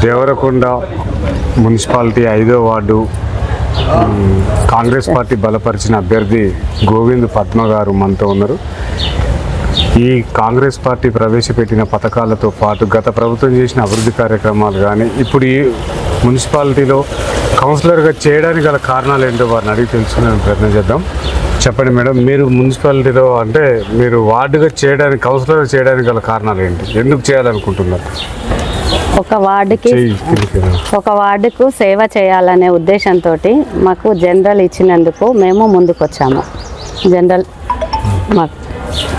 Devarakonda municipality 5వ ward Congress party బలపరిచిన అభ్యర్థి గోవింద్ పద్మ గారు మనతో ఉన్నారు. ఈ కాంగ్రెస్ పార్టీ ప్రవేశపెట్టిన పథకాలతో పాటు గత ప్రభుత్వం చేసిన అభివృద్ధి కార్యక్రమాలు కానీ ఇప్పుడు ఈ మున్సిపాలిటీలో కౌన్సిలర్గా చేయడానికి గల కారణాలు ఏంటో వారిని అడిగి తెలుసుకునే ప్రయత్నం చేద్దాం. చెప్పండి మేడం, మీరు మున్సిపాలిటీలో అంటే మీరు వార్డుగా చేయడానికి కౌన్సిలర్గా చేయడానికి గల కారణాలు ఏంటి, ఎందుకు చేయాలనుకుంటున్నారు? ఒక వార్డుకు సేవ చేయాలనే ఉద్దేశంతో మాకు జనరల్ ఇచ్చినందుకు మేము ముందుకు వచ్చాము. జనరల్ మాకు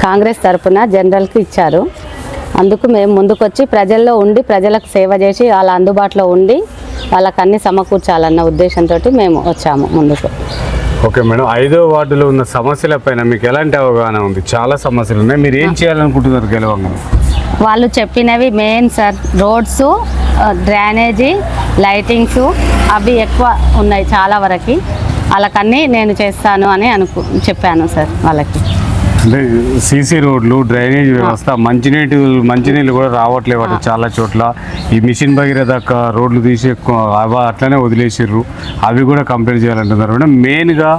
కాంగ్రెస్ తరఫున జనరల్కి ఇచ్చారు. అందుకు మేము ముందుకొచ్చి ప్రజల్లో ఉండి ప్రజలకు సేవ చేసి వాళ్ళ అందుబాటులో ఉండి వాళ్ళకి అన్ని సమకూర్చాలన్న ఉద్దేశంతో మేము వచ్చాము ముందుకు. ఓకే మేడం, 5వ వార్డులో ఉన్న సమస్యల పైన మీకు ఎలాంటి అవగాహన ఉంది? చాలా సమస్యలు ఉన్నాయి, మీరు ఏం చేయాలనుకుంటున్నారు గెలవంగా? వాళ్ళు చెప్పినవి main sir, roads, drainage, lightings అవి ఎక్కువ ఉన్నాయి చాలా వరకు. వాళ్ళకన్నీ నేను చేస్తాను అని చెప్పాను సార్ వాళ్ళకి. అంటే సీసీ రోడ్లు, డ్రైనేజ్ వ్యవస్థ, మంచినీళ్ళు కూడా రావట్లేవు అటు చాలా చోట్ల. ఈ మిషన్ భగీరథ రోడ్లు తీసి అట్లనే వదిలేసిర్రు, అవి కూడా కంప్లీట్ చేయాలంటున్నారు మేడం. మెయిన్గా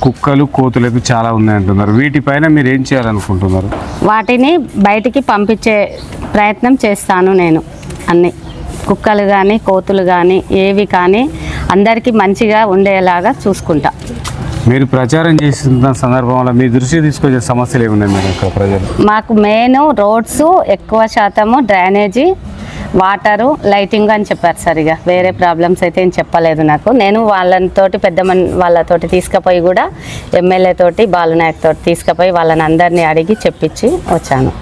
కుక్కలు, కోతులు అయితే చాలా ఉన్నాయంటున్నారు, వీటిపైన మీరు ఏం చేయాలనుకుంటున్నారు? వాటిని బయటికి పంపించే ప్రయత్నం చేస్తాను నేను. అన్ని కుక్కలు కానీ కోతులు కానీ ఏవి కానీ అందరికీ మంచిగా ఉండేలాగా చూసుకుంటా. మీరు ప్రచారం చేసిన సందర్భంలో మీ దృష్టి తీసుకొచ్చే సమస్యలు ఏమున్నాయి మేడం ఇక్కడ ప్రజలు? మాకు మెయిన్ రోడ్స్ ఎక్కువ శాతము, డ్రైనేజీ, వాటరు, లైటింగ్ అని చెప్పారు సరిగా. వేరే ప్రాబ్లమ్స్ అయితే ఏం చెప్పలేదు నాకు. నేను వాళ్ళతోటి వాళ్ళతోటి తీసుకుపోయి కూడా ఎమ్మెల్యే తోటి బాలునాయక్ తోటి తీసుకుపోయి వాళ్ళని అందరినీ అడిగి చెప్పించి వచ్చాను.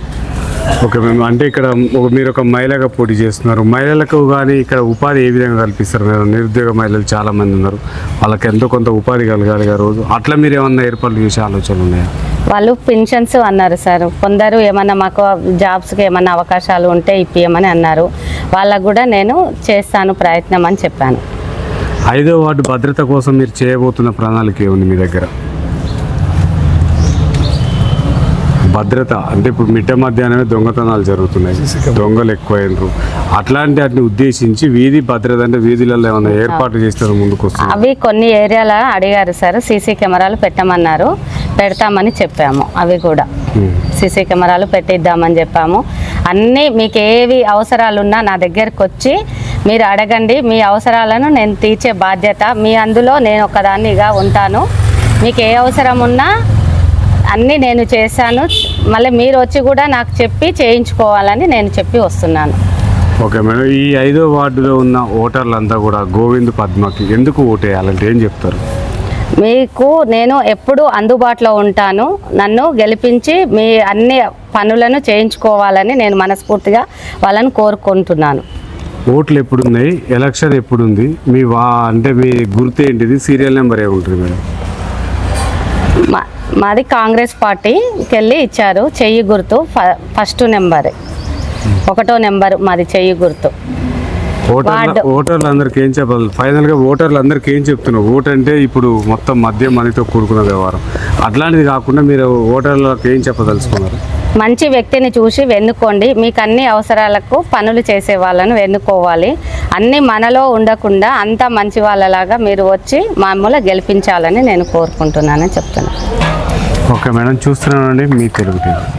ఓకే మేము అంటే ఇక్కడ మీరు ఒక మహిళగా పోటీ చేస్తున్నారు, మహిళలకు కానీ ఇక్కడ ఉపాధి ఏ విధంగా కల్పిస్తారు మేడం? నిరుద్యోగ మహిళలు చాలామంది ఉన్నారు, వాళ్ళకి ఎంతో కొంత ఉపాధి కలగాలి రోజు. అట్లా మీరు ఏమన్నా ఏర్పాట్లు చేసే ఆలోచనలు ఉన్నాయా? వాళ్ళు పెన్షన్స్ అన్నారు సార్, కొందరు ఏమన్నా మాకు జాబ్స్కి ఏమన్నా అవకాశాలు ఉంటే ఇప్పియమని అన్నారు. వాళ్ళకు కూడా నేను చేస్తాను ప్రయత్నం అని చెప్పాను. 5వ వార్డు భద్రత కోసం మీరు చేయబోతున్న ప్రణాళిక ఏముంది మీ దగ్గర? భద్రత అంటే ఇప్పుడు మిట్ట మధ్యాహ్నమే దొంగతనాలు జరుగుతున్నాయి, దొంగలు ఎక్కువైనరు, అట్లాంటి వాటిని ఉద్దేశించి వీధి భద్రత అంటే వీధులలో ఏమైనా ఏర్పాటు చేస్తారు ముందుకు వస్తుంది? అవి కొన్ని ఏరియాలో అడిగారు సార్, సీసీ కెమెరాలు పెట్టమన్నారు, పెడతామని చెప్పాము. అవి కూడా సీసీ కెమెరాలు పెట్టిద్దామని చెప్పాము. అన్నీ మీకు ఏవి అవసరాలున్నా నా దగ్గరకు వచ్చి మీరు అడగండి, మీ అవసరాలను నేను తీర్చే బాధ్యత మీ అందులో నేను ఒకదాన్నిగా ఉంటాను. మీకు ఏ అవసరం ఉన్నా అన్నీ నేను చేశాను. మళ్ళీ మీరు వచ్చి కూడా నాకు చెప్పి చేయించుకోవాలని నేను చెప్పి వస్తున్నాను. ఓకే మేడం, ఈ 5వ వార్డులో ఉన్న ఓటర్లంతా కూడా గోవింద్ పద్మకి ఎందుకు ఓటేయాలంటే ఏం చెప్తారు? మీకు నేను ఎప్పుడు అందుబాటులో ఉంటాను, నన్ను గెలిపించి మీ అన్ని పనులను చేయించుకోవాలని నేను మనస్ఫూర్తిగా వాళ్ళని కోరుకుంటున్నాను. ఓట్లు ఎప్పుడున్నాయి, ఎలక్షన్ ఎప్పుడుంది, మీ అంటే మీ గుర్తు ఏంటిది, సీరియల్ నెంబర్ ఏముంటుంది మేడం? మాది కాంగ్రెస్ పార్టీకి వెళ్ళి ఇచ్చారు చెయ్యి గుర్తు, ఫస్ట్ నెంబర్ 1వ నెంబర్ మాది చెయ్యి గుర్తు. ఓటర్లు అందరికి ఏం చెప్పాలి ఫైనల్గా? ఓటర్లు అందరికి ఏం చెప్తున్నారు? ఓటు అంటే ఇప్పుడు మొత్తం మద్యం మనీతో కూడుకున్న వ్యవహారం, అట్లాంటిది కాకుండా మీరు ఓటర్లకు ఏం చెప్పదలుచుకున్నారు? మంచి వ్యక్తిని చూసి వెన్నుకోండి, మీకు అన్ని అవసరాలకు పనులు చేసే వాళ్ళను వెన్నుకోవాలి. అన్నీ మనలో ఉండకుండా అంతా మంచి వాళ్ళలాగా మీరు వచ్చి మమ్మల్ని గెలిపించాలని నేను కోరుకుంటున్నానని చెప్తున్నాను. ఓకే మేడం, చూస్తున్నానండి మీ తెలుగు టీవీ.